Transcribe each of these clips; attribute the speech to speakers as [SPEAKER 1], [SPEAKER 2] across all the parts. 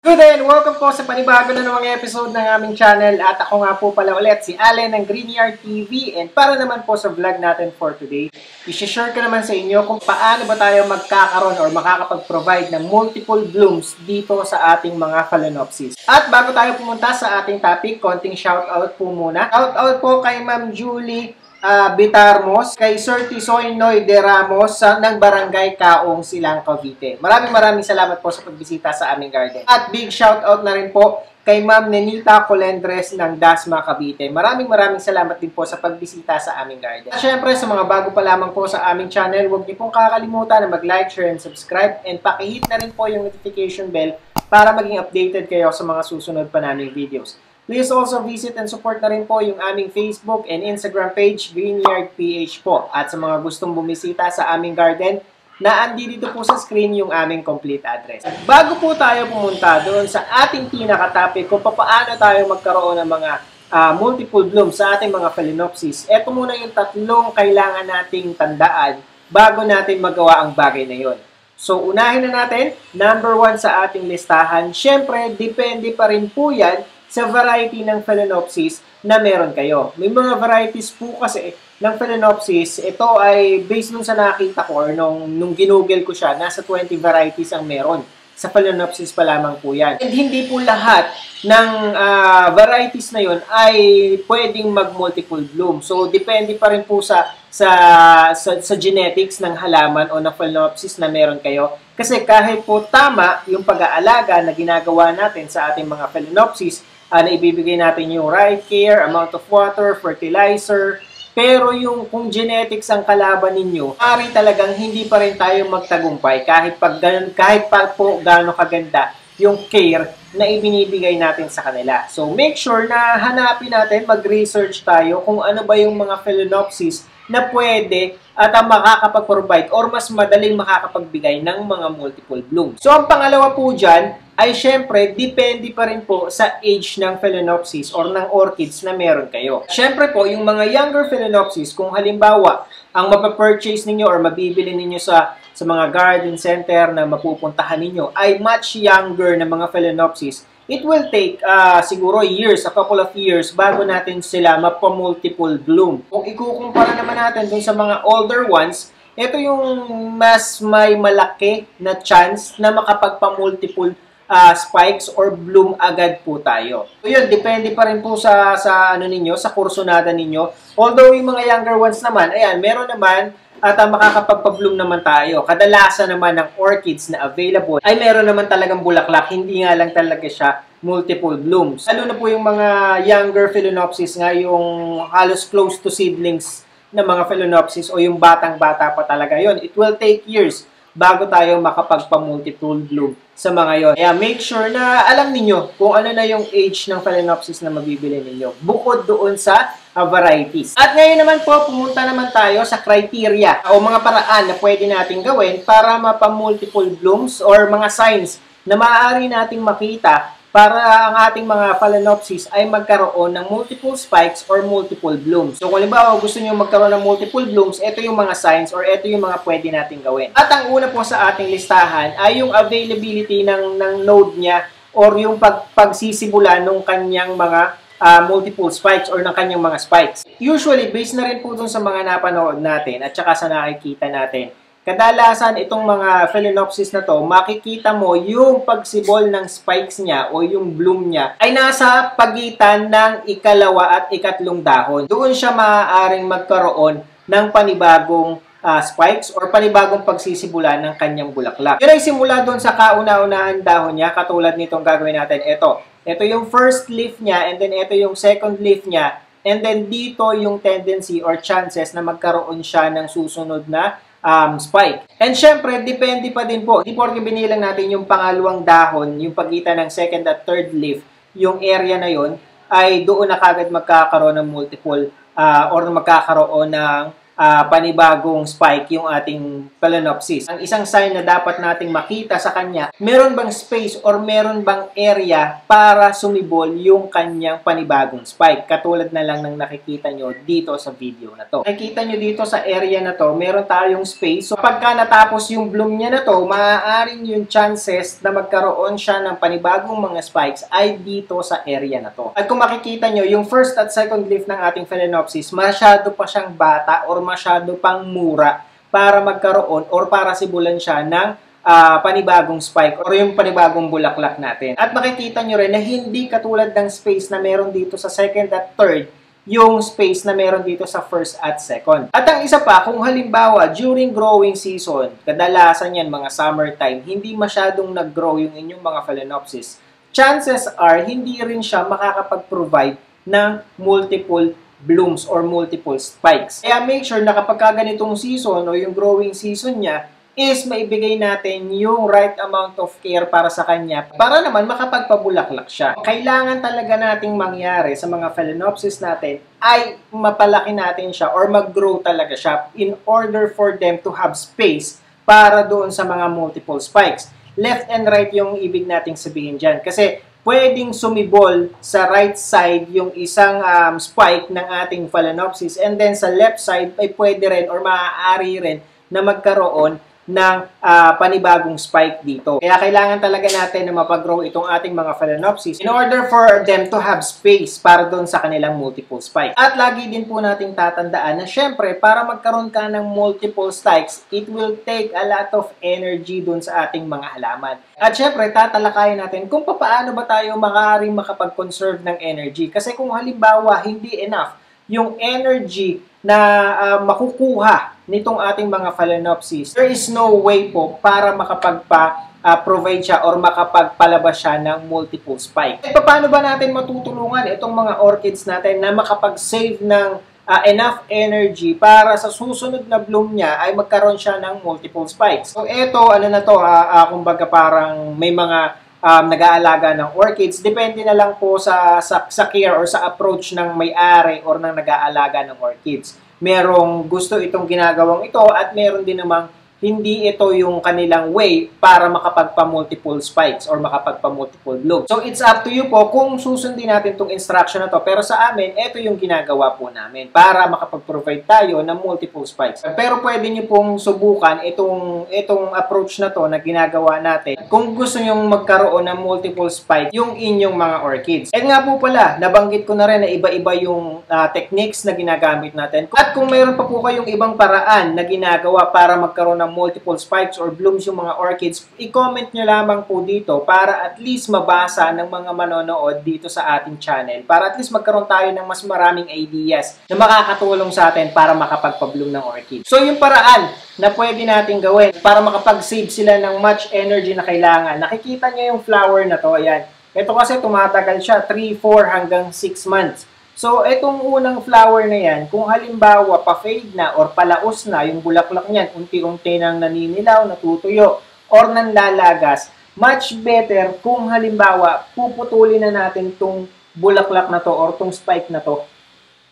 [SPEAKER 1] Good day and welcome po sa panibago na namang episode ng aming channel at ako nga po pala ulit si Allen ng Greenyard TV and para naman po sa vlog natin for today, i-share ko naman sa inyo kung paano ba tayo magkakaroon or makakapag-provide ng multiple blooms dito sa ating mga Phalaenopsis. At bago tayo pumunta sa ating topic, konting shoutout po muna. Shoutout po kay Ma'am Julie Bitarmos, kay Sir Tisoy Noy de Ramos ng Barangay Kaong, Silang, Cavite. Maraming salamat po sa pagbisita sa aming garden. At big shoutout na rin po kay Ma'am Nenita Colendres ng Dasma, Cavite. Maraming salamat din po sa pagbisita sa aming garden. At syempre, sa mga bago pa lamang po sa aming channel, huwag niyo pong kakalimutan na mag-like, share, and subscribe. And pakihit na rin po yung notification bell para maging updated kayo sa mga susunod pa naming videos. Please also visit and support na rin po yung aming Facebook and Instagram page, Greenyard PH po. At sa mga gustong bumisita sa aming garden, na andito po sa screen yung aming complete address. At bago po tayo pumunta doon sa ating pinaka-topic kung paano tayo magkaroon ng mga multiple blooms sa ating mga Phalaenopsis, eto muna yung tatlong kailangan nating tandaan bago natin magawa ang bagay na yon. So, unahin na natin, number 1 sa ating listahan, syempre, depende pa rin po yan sa variety ng Phalaenopsis na meron kayo. May mga varieties po kasi ng Phalaenopsis, ito ay based nung sa nakita ko or nung ginugel ko siya, nasa 20 varieties ang meron. Sa Phalaenopsis pa lamang po yan. And hindi po lahat ng varieties na yun ay pwedeng mag-multiple bloom. So, depende pa rin po sa genetics ng halaman o ng Phalaenopsis na meron kayo. Kasi kahit po tama yung pag-aalaga na ginagawa natin sa ating mga Phalaenopsis, na ibibigay natin yung right care, amount of water, fertilizer, pero yung kung genetics ang kalaban ninyo, maaari talagang hindi pa rin tayo magtagumpay kahit pa po gaano kaganda yung care na ibinibigay natin sa kanila. So make sure na hanapin natin, mag-research tayo kung ano ba yung mga Phalaenopsis na pwede at makakapag-provide or mas madaling makakapagbigay ng mga multiple blooms. So ang pangalawa po dyan ay syempre depende pa rin po sa age ng Phalaenopsis or ng orchids na meron kayo. Syempre po, yung mga younger Phalaenopsis, kung halimbawa ang mapapurchase ninyo or mabibili ninyo sa mga garden center na mapupuntahan ninyo ay much younger na mga Phalaenopsis, it will take siguro years, a couple of years bago natin sila mapa-multiple bloom. Kung ikukumpara naman natin dun sa mga older ones, ito yung mas may malaki na chance na makapagpa-multiple spikes or bloom agad po tayo. So yun, depende pa rin po sa ano ninyo, sa kursunada ninyo. Although yung mga younger ones naman, ayan, meron naman at makakapagpa-bloom naman tayo. Kadalasan naman ng orchids na available ay meron naman talagang bulaklak, hindi nga lang talaga siya multiple blooms. Lalo na po yung mga younger Phalaenopsis nga, yung halos close to seedlings na mga Phalaenopsis o yung batang-bata pa talaga yon. It will take years bago tayo makapagpa-multiple bloom sa mga yon. Kaya make sure na alam niyo kung ano na yung age ng Phalaenopsis na mabibili ninyo. Bukod doon sa varieties. At ngayon naman po, pumunta naman tayo sa criteria o mga paraan na pwede nating gawin para mapa-multiple blooms or mga signs na maaari nating makita para ang ating mga Phalaenopsis ay magkaroon ng multiple spikes or multiple blooms. So kung halimbawa gusto niyo magkaroon ng multiple blooms, ito yung mga signs or ito yung mga pwede nating gawin. At ang una po sa ating listahan ay yung availability ng node niya or yung pagsisimula ng kanyang mga multiple spikes or ng kanyang mga spikes. Usually, based na rin po dun sa mga napanood natin at saka sa nakikita natin, kadalasan itong mga Phalaenopsis na to, makikita mo yung pagsibol ng spikes niya o yung bloom niya ay nasa pagitan ng ikalawa at ikatlong dahon. Doon siya maaaring magkaroon ng panibagong spikes or panibagong pagsisibulan ng kanyang bulaklak. Yun ay simula doon sa kauna-unahan dahon niya, katulad nitong gagawin natin. Ito yung first leaf niya and then ito yung second leaf niya and then dito yung tendency or chances na magkaroon siya ng susunod na spike. And syempre, depende pa din po. Hindi porke binilang natin yung pangalawang dahon, yung pagitan ng second at third leaf, yung area na yon ay doon na kagad magkakaroon ng multiple or magkakaroon ng panibagong spike yung ating Phalaenopsis. Ang isang sign na dapat nating makita sa kanya, meron bang space or meron bang area para sumibol yung kanyang panibagong spike. Katulad na lang ng nakikita nyo dito sa video na to. Nakikita nyo dito sa area na to, meron tayong space. So pagka natapos yung bloom niya na to, maaaring yung chances na magkaroon siya ng panibagong mga spikes ay dito sa area na to. At kung makikita nyo, yung first at second leaf ng ating Phalaenopsis, masyado pa siyang bata or masyado pang mura para magkaroon or para sibulan siya ng panibagong spike or yung panibagong bulaklak natin. At makikita nyo rin na hindi katulad ng space na meron dito sa second at third, yung space na meron dito sa first at second. At ang isa pa, kung halimbawa, during growing season, kadalasan yan mga summertime, hindi masyadong nag-grow yung inyong mga Phalaenopsis, chances are, hindi rin siya makakapag-provide ng multiple blooms or multiple spikes. Kaya make sure na kapag ganitong season o yung growing season niya is maibigay natin yung right amount of care para sa kanya para naman makapagpabulaklak siya. Kailangan talaga nating mangyari sa mga Phalaenopsis natin ay mapalaki natin siya or mag-grow talaga siya in order for them to have space para doon sa mga multiple spikes. Left and right yung ibig nating sabihin dyan. Kasi pwedeng sumibol sa right side yung isang spike ng ating Phalaenopsis and then sa left side ay pwede rin or maaari rin na magkaroon ng panibagong spike dito. Kaya kailangan talaga natin na mapag-grow itong ating mga Phalaenopsis in order for them to have space para doon sa kanilang multiple spike. At lagi din po nating tatandaan na syempre para magkaroon ka ng multiple spikes, it will take a lot of energy doon sa ating mga halaman. At syempre tatalakayin natin kung paano ba tayo maaaring makapag-conserve ng energy. Kasi kung halimbawa hindi enough yung energy na makukuha nitong ating mga Phalaenopsis, there is no way po para makapagpa-provide siya or makapagpalabas siya ng multiple spike. E paano ba natin matutulungan itong mga orchids natin na makapag-save ng enough energy para sa susunod na bloom niya ay magkaroon siya ng multiple spikes? So ito, ano na to, kumbaga parang may mga nag-aalaga ng orchids, depende na lang po sa care or sa approach ng may-ari or ng nag-aalaga ng orchids. Merong gusto itong ginagawang ito at meron din namang hindi ito yung kanilang way para makapagpa-multiple spikes or makapagpa-multiple bloom. So, it's up to you po kung susundin natin itong instruction na to. Pero sa amin, ito yung ginagawa po namin para makapag-provide tayo ng multiple spikes. Pero pwede nyo pong subukan itong approach na to na ginagawa natin kung gusto nyo magkaroon ng multiple spikes yung inyong mga orchids. At nga po pala, nabanggit ko na rin na iba-iba yung techniques na ginagamit natin. At kung mayroon pa po kayong ibang paraan na ginagawa para magkaroon ng multiple spikes or blooms yung mga orchids, i-comment nyo lamang po dito para at least mabasa ng mga manonood dito sa ating channel. Para at least magkaroon tayo ng mas maraming ideas na makakatulong sa atin para makapagpa-bloom ng orchids. So yung paraan na pwede natin gawin para makapag-save sila ng much energy na kailangan. Nakikita nyo yung flower na to, ayan. Ito kasi tumatagal siya 3, 4 hanggang 6 months. So, itong unang flower na yan, kung halimbawa pa-fade na or palaos na yung bulaklak niyan, unti-unti nang naninilaw, natutuyo, or nanlalagas, much better kung halimbawa puputulin na natin tong bulaklak na to or tong spike na to.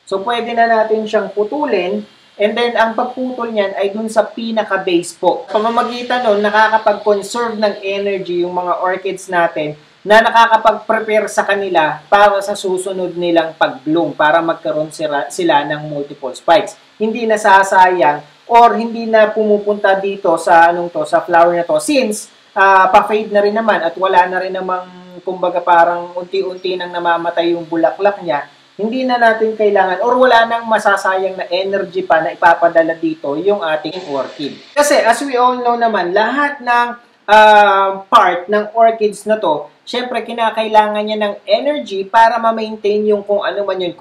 [SPEAKER 1] So, pwede na natin siyang putulin, and then ang pagputol niyan ay dun sa pinaka-base po. Pamamagitan nun, nakakapag-conserve ng energy yung mga orchids natin na nakakapag-prepare sa kanila para sa susunod nilang pag-bloom para magkaroon sila ng multiple spikes. Hindi nasasayang or hindi na pumupunta dito sa sa flower na to since pa-fade na rin naman at wala na rin namang kumbaga parang unti-unti nang namamatay yung bulaklak niya. Hindi na natin kailangan or wala nang masasayang na energy pa na ipapadala dito yung ating orchid. Kasi as we all know naman, lahat ng part ng orchids na to, syempre kinakailangan niya ng energy para ma-maintain yung kung ano man yun,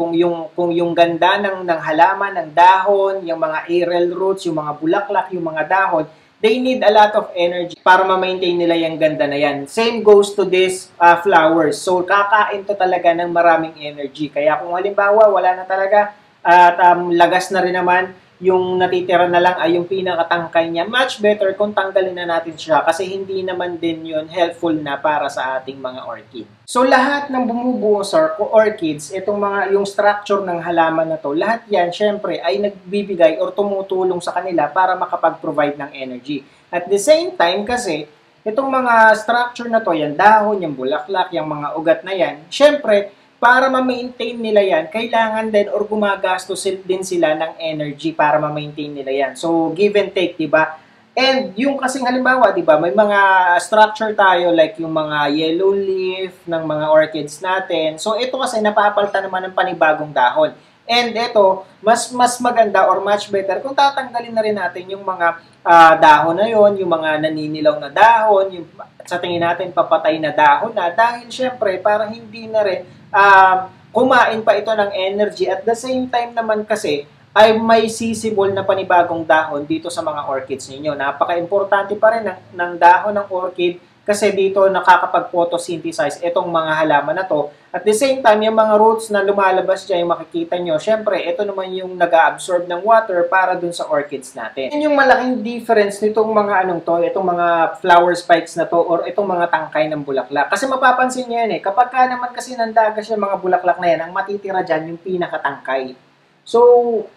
[SPEAKER 1] kung yung ganda ng halaman, ng dahon, yung mga aerial roots, yung mga bulaklak, yung mga dahon, they need a lot of energy para ma-maintain nila yung ganda na yan. Same goes to this flowers. So kakain to talaga ng maraming energy. Kaya kung halimbawa wala na talaga at lagas na rin naman yung natitira na lang ay yung pinakatangkay niya, much better kung tanggalin na natin siya kasi hindi naman din yun helpful na para sa ating mga orchid. So lahat ng bumubuo sa orchids, itong yung structure ng halaman na to, lahat yan syempre ay nagbibigay or tumutulong sa kanila para makapag-provide ng energy. At the same time kasi, itong mga structure na to, yung dahon, yung bulaklak, yung mga ugat na yan, syempre, para ma-maintain nila yan, kailangan din or gumagastos din sila ng energy para ma-maintain nila yan. So, give and take, diba? And yung kasing halimbawa, diba, may mga structure tayo like yung mga yellow leaf ng mga orchids natin. So, ito kasi napapalitan naman ng panibagong dahon. And ito, mas maganda or much better kung tatanggalin na rin natin yung mga dahon na yon, yung mga naninilaw na dahon, yung sa tingin natin papatay na dahon na dahil syempre para hindi na rin kumain pa ito ng energy at the same time naman kasi ay may sisibol na panibagong dahon dito sa mga orchids ninyo. Napaka-importante pa rin ng dahon ng orchid kasi dito nakakapag-photosynthesize itong mga halaman na to. At the same time, yung mga roots na lumalabas dyan, yung makikita nyo, syempre, ito naman yung nag-absorb ng water para dun sa orchids natin. Yun yung malaking difference nitong mga itong mga flower spikes na to or itong mga tangkay ng bulaklak. Kasi mapapansin nyo yan kapag ka naman kasi nandagas yung mga bulaklak na yan, ang matitira dyan yung pinakatangkay. So,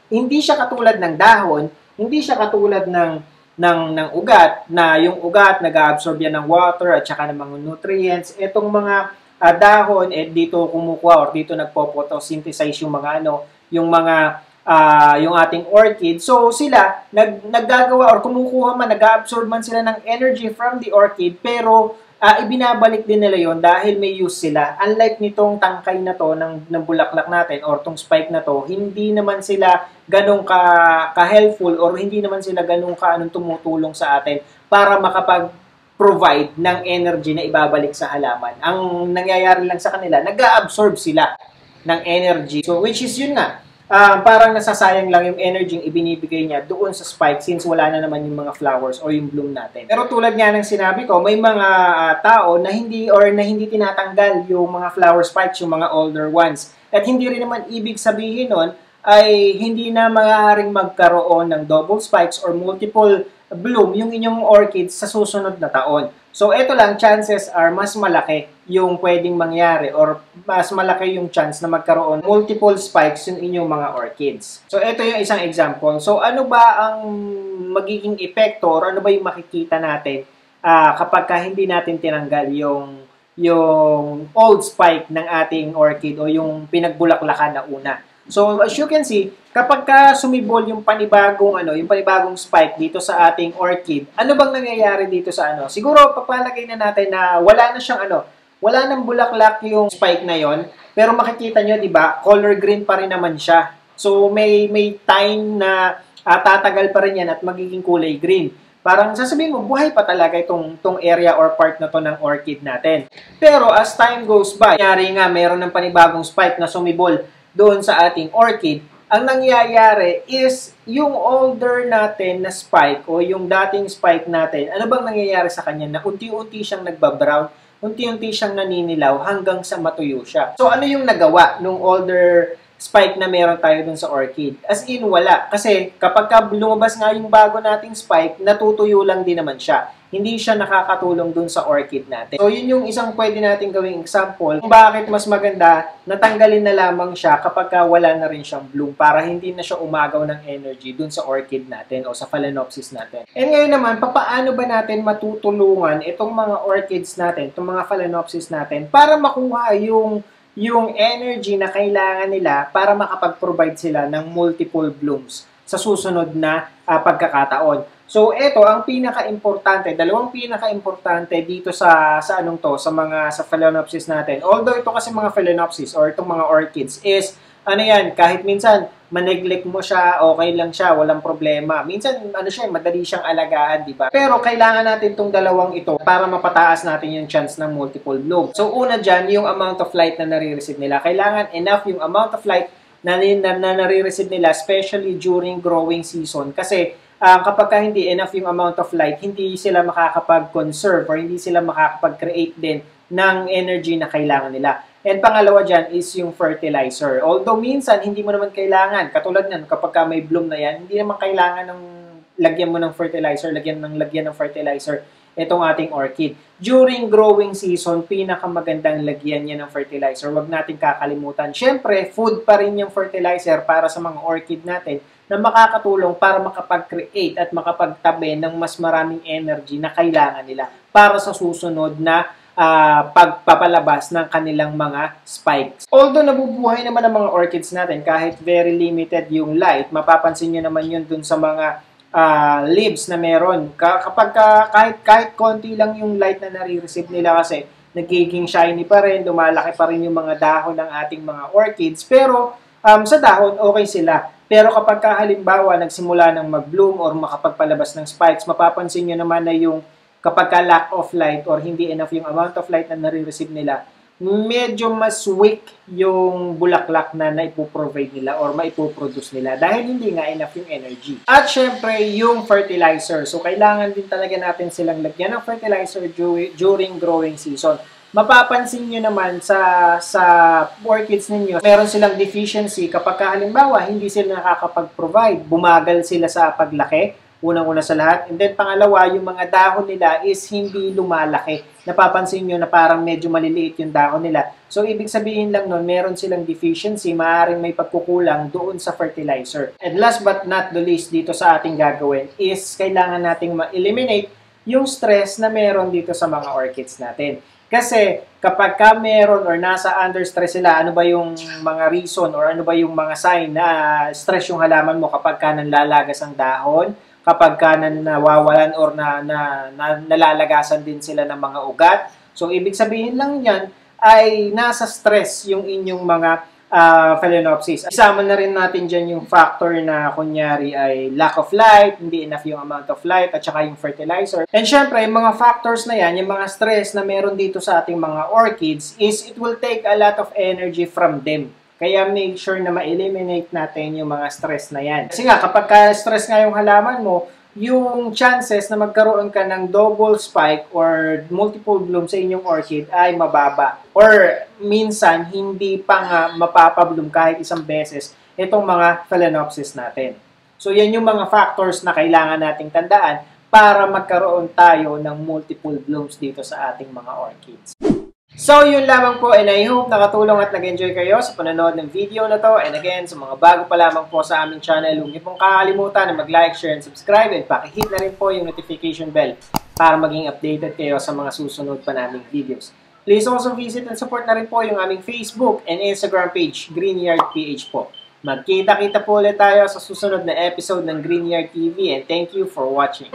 [SPEAKER 1] hindi siya katulad ng dahon, hindi siya katulad ng ugat, na yung ugat nag-absorb yan ng water at saka ng mga nutrients. Itong mga dahon, dito kumukuha or dito nagpo-photosynthesize yung mga yung ating orchid. So sila naggagawa or kumukuha man, nag-absorb man sila ng energy from the orchid, pero ibinabalik din nila yon dahil may use sila. Unlike nitong tangkay na to ng bulaklak natin or tong spike na to, hindi naman sila ganong ka-helpful or hindi naman sila ganong tumutulong sa atin para makapag-provide ng energy na ibabalik sa halaman. Ang nangyayari lang sa kanila, nag-absorb sila ng energy. So which is yun nga, parang nasasayang lang yung energy yung ibinibigay niya doon sa spike since wala na naman yung mga flowers or yung bloom natin. Pero tulad nga ng sinabi ko, may mga tao na hindi tinatanggal yung mga flower spikes, yung mga older ones. At hindi rin naman ibig sabihin nun ay hindi na maaaring magkaroon ng double spikes or multiple bloom yung inyong orchids sa susunod na taon. So, ito lang, chances are mas malaki yung pwedeng mangyari or mas malaki yung chance na magkaroon multiple spikes yung inyong mga orchids. So, ito yung isang example. So, ano ba ang magiging epekto or ano ba yung makikita natin kapag hindi natin tinanggal yung old spike ng ating orchid o yung pinagbulaklakan na una? So, as you can see, kapag sumibol yung panibagong spike dito sa ating orchid, ano bang nangyayari dito sa Siguro, papalagay na natin na wala na siyang wala nang bulaklak yung spike na yon, pero makikita nyo, di ba, color green pa rin naman siya. So, may time na tatagal pa rin yan at magiging kulay green. Parang sasabihin mo, buhay pa talaga itong area or part na to ng orchid natin. Pero as time goes by, nangyari nga, mayroon ng panibagong spike na sumibol doon sa ating orchid, ang nangyayari is yung older natin na spike o yung dating spike natin, ano bang nangyayari sa kanya na unti-unti siyang nagbabrown, unti-unti siyang naninilaw hanggang sa matuyo siya. So ano yung nagawa nung older spike na meron tayo dun sa orchid? As in, wala. Kasi kapag lumabas nga yung bago nating spike, natutuyo lang din naman siya. Hindi siya nakakatulong dun sa orchid natin. So, yun yung isang pwede natin gawing example kung bakit mas maganda natanggalin na lamang siya kapag wala na rin siyang bloom para hindi na siya umagaw ng energy dun sa orchid natin o sa phalaenopsis natin. And ngayon naman, papaano ba natin matutulungan itong mga orchids natin, itong mga phalaenopsis natin para makuha yung energy na kailangan nila para makapag-provide sila ng multiple blooms sa susunod na pagkakataon. So, ito ang pinaka-importante, dalawang pinaka-importante dito sa phalaenopsis natin. Although ito kasi mga phalaenopsis or itong mga orchids is, kahit minsan maneglect mo siya, okay lang siya, walang problema. Minsan, madali siyang alagaan, di ba? Pero kailangan natin itong dalawang ito para mapataas natin yung chance ng multiple bloom. So, una dyan, yung amount of light na nare-receive nila. Kailangan enough yung amount of light na nare-receive nila, especially during growing season. Kasi, kapag hindi enough yung amount of light, hindi sila makakapag-conserve or hindi sila makakapag-create din ng energy na kailangan nila. And pangalawa dyan is yung fertilizer. Although minsan, hindi mo naman kailangan. Katulad yan, kapag may bloom na yan, hindi naman kailangan ng lagyan mo ng fertilizer, lagyan ng fertilizer itong ating orchid. During growing season, pinakamagandang lagyan niya ng fertilizer. Huwag natin kakalimutan. Siyempre, food pa rin yung fertilizer para sa mga orchid natin na makakatulong para makapag-create at makapagtabi ng mas maraming energy na kailangan nila para sa susunod na pagpapalabas ng kanilang mga spikes. Although nabubuhay naman ang mga orchids natin kahit very limited yung light, mapapansin nyo naman yun dun sa mga leaves na meron. Kahit konti lang yung light na nare-receive nila kasi nagiging shiny pa rin, lumalaki pa rin yung mga dahon ng ating mga orchids. Pero sa dahon, okay sila. Pero kapag halimbawa nagsimula ng mag-bloom or makapagpalabas ng spikes, mapapansin nyo naman na yung kapag lack of light or hindi enough yung amount of light na nare-receive nila, medyo mas weak yung bulaklak na naipoprovide nila or maipoproduce nila dahil hindi nga enough yung energy. At syempre, yung fertilizer. So, kailangan din talaga natin silang lagyan ng fertilizer during growing season. Mapapansin nyo naman sa orchids ninyo, meron silang deficiency kapag halimbawa hindi sila nakakapag-provide, bumagal sila sa paglaki, unang-una sa lahat. And then pangalawa, yung mga dahon nila is hindi lumalaki. Napapansin nyo na parang medyo maliliit yung dahon nila. So, ibig sabihin lang nun, meron silang deficiency, maaaring may pagkukulang doon sa fertilizer. And last but not the least dito sa ating gagawin is kailangan nating ma-eliminate yung stress na meron dito sa mga orchids natin. Kasi kapag meron or nasa under stress sila, ano ba yung mga reason or ano ba yung mga sign na stress yung halaman mo kapag nanlalagas ang dahon, kapag nawawalan or nalalagasan din sila ng mga ugat. So, ibig sabihin lang yan ay nasa stress yung inyong mga Phalaenopsis. Isama na rin natin dyan yung factor na kunyari ay lack of light, hindi enough yung amount of light, at saka yung fertilizer. And syempre, yung mga factors na yan, yung mga stress na meron dito sa ating mga orchids is it will take a lot of energy from them. Kaya make sure na ma-eliminate natin yung mga stress na yan. Kasi nga, kapag stress nga yung halaman mo, yung chances na magkaroon ka ng double spike or multiple bloom sa inyong orchid ay mababa. Or minsan, hindi pa nga mapapabloom kahit isang beses itong mga Phalaenopsis natin. So, yan yung mga factors na kailangan nating tandaan para magkaroon tayo ng multiple blooms dito sa ating mga orchids. So, yun lamang po, and I hope nakatulong at nag-enjoy kayo sa panonood ng video na to. And again, sa mga bago pa lamang po sa aming channel, huwag niyo pong kakalimutan na mag-like, share, and subscribe, and pakihit na rin po yung notification bell para maging updated kayo sa mga susunod pa naming videos. Please also visit and support na rin po yung aming Facebook and Instagram page, Greenyard PH po. Magkita-kita po ulit tayo sa susunod na episode ng Greenyard TV, and thank you for watching.